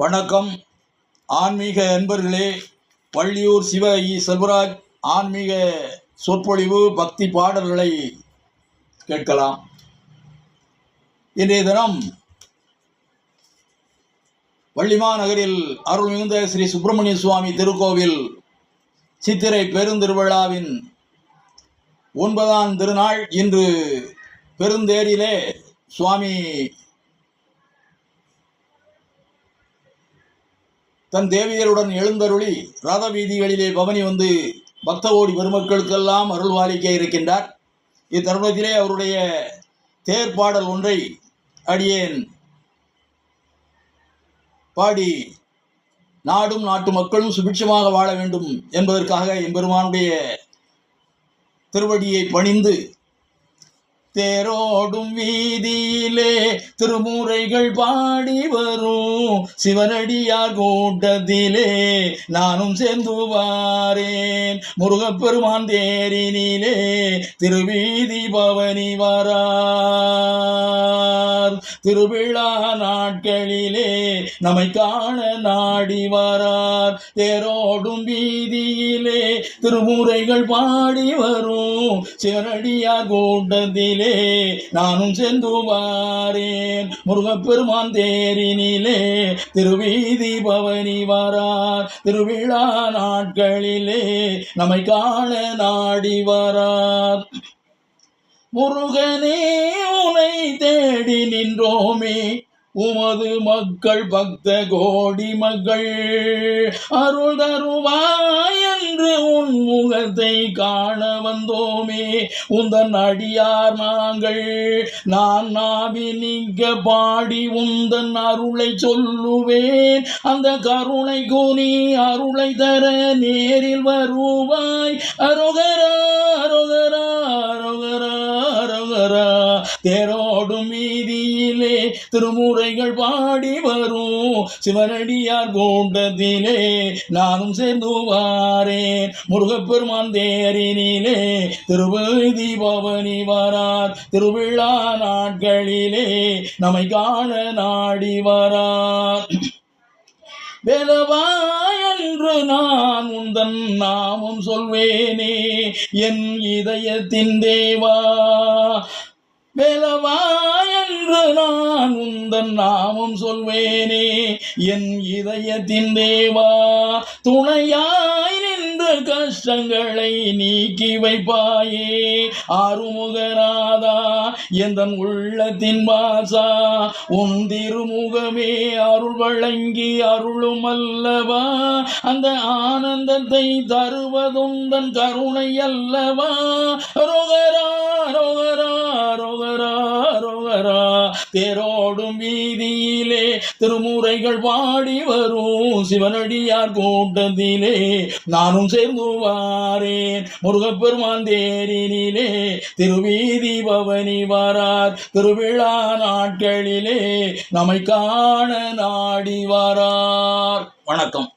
வணக்கம் ஆன்மீக அன்பர்களே. வள்ளியூர் சிவ செல்வராஜ் ஆன்மீக சொற்பொழிவு பக்தி பாடல்களை கேட்கலாம். இன்றைய தினம் வள்ளிமா நகரில் அருள்மிகுந்த ஸ்ரீ சுப்பிரமணிய சுவாமி திருக்கோவில் சித்திரை பெருந்திருவிழாவின் 9ஆம் திருநாள். இன்று பெருந்தேரிலே சுவாமி தன் தேவியருடன் எழுந்தருளி ரத வீதிகளிலே பவனி வந்து பக்த கோடி பெருமக்களுக்கெல்லாம் அருள்வாளிக்க இருக்கின்றார். இத்தருணத்திலே அவருடைய தேர்ப்பாடல் ஒன்றை அடியேன் பாடி நாடும் நாட்டு மக்களும் சுபிட்சமாக வாழ வேண்டும் என்பதற்காக எம்பெருமானுடைய திருவடியை பணிந்து, தேரோடும் வீதியிலே திருமுறைகள் பாடி வரும் சிவனடியார் கூட்டத்திலே நானும் சேர்ந்து வாரேன். முருகப்பெருமான் தேரினிலே திருவீதி பவனி வரார். திருவிழா நாட்களிலே நம்மை காண நாடி வரார். தேரோடும் வீதியிலே திருமுறைகள் பாடி வரும் சிவனடியார் கூட்டத்திலே நானும் சென்று வாரேன். முருகப்பெருமான் தேரினிலே திருவீதி பவனி வரார். திருவிழா நாட்களிலே நம்மை காண நாடி வரார். முருகனே உனை தேடி நின்றோமே, உமது மக்கள் பக்த கோடி மக்கள் அருள் தருவாய் என்று உன் முகத்தை காண வந்தோமே. உந்தன் அடியார் நாங்கள் நான் நாவி நீங்க பாடி உந்தன் அருளை சொல்லுவேன். அந்த கருணை கூனி அருளை தர நேரில் வருவாய். அரோகரா அரோகரா அரோகரா அரோகரா. தேரோடும் வீதியிலே திருமுறைகள் பாடி வரும் சிவனடியார் கூட்டத்திலே நானும் சேர்ந்து வாரேன். முருகப்பெருமான் தேரினிலே திருவீதி பவனி வரார். திருவிழா நாட்களிலே நம்மை காண நாடி வரார். வேலவா என்று நான் உந்தன் நாமம் சொல்வேனே, என் இதயத்தின் தேவா. வேலவா என்று நான் உந்தன் நாமம் சொல்வேனே, என் இதயத்தின் தேவா. துணையாய் நின்று கஷ்டங்களை நீக்கி வைப்பாயே. ஆறுமுகநாதா எந்தன் உள்ளத்தின் வாசா, உன் திருமுகமே அருள் வழங்கி அருளும் அல்லவா. அந்த ஆனந்தத்தை தருவதுந்தன் கருணை அல்லவா. ரோகரா ரோகரா ரோகரா ரோகரா. தேரோடும் வீதியிலே திருமுறைகள் பாடி வரும் சிவனடியார் கூட்டத்திலே நானும் சேர்ந்து வாரேன். முருகப்பெருமான் தேரினிலே திருவீதி பவனி வரார். திருவிழா நாட்களிலே நம்மை காண நாடி வரார். வணக்கம்.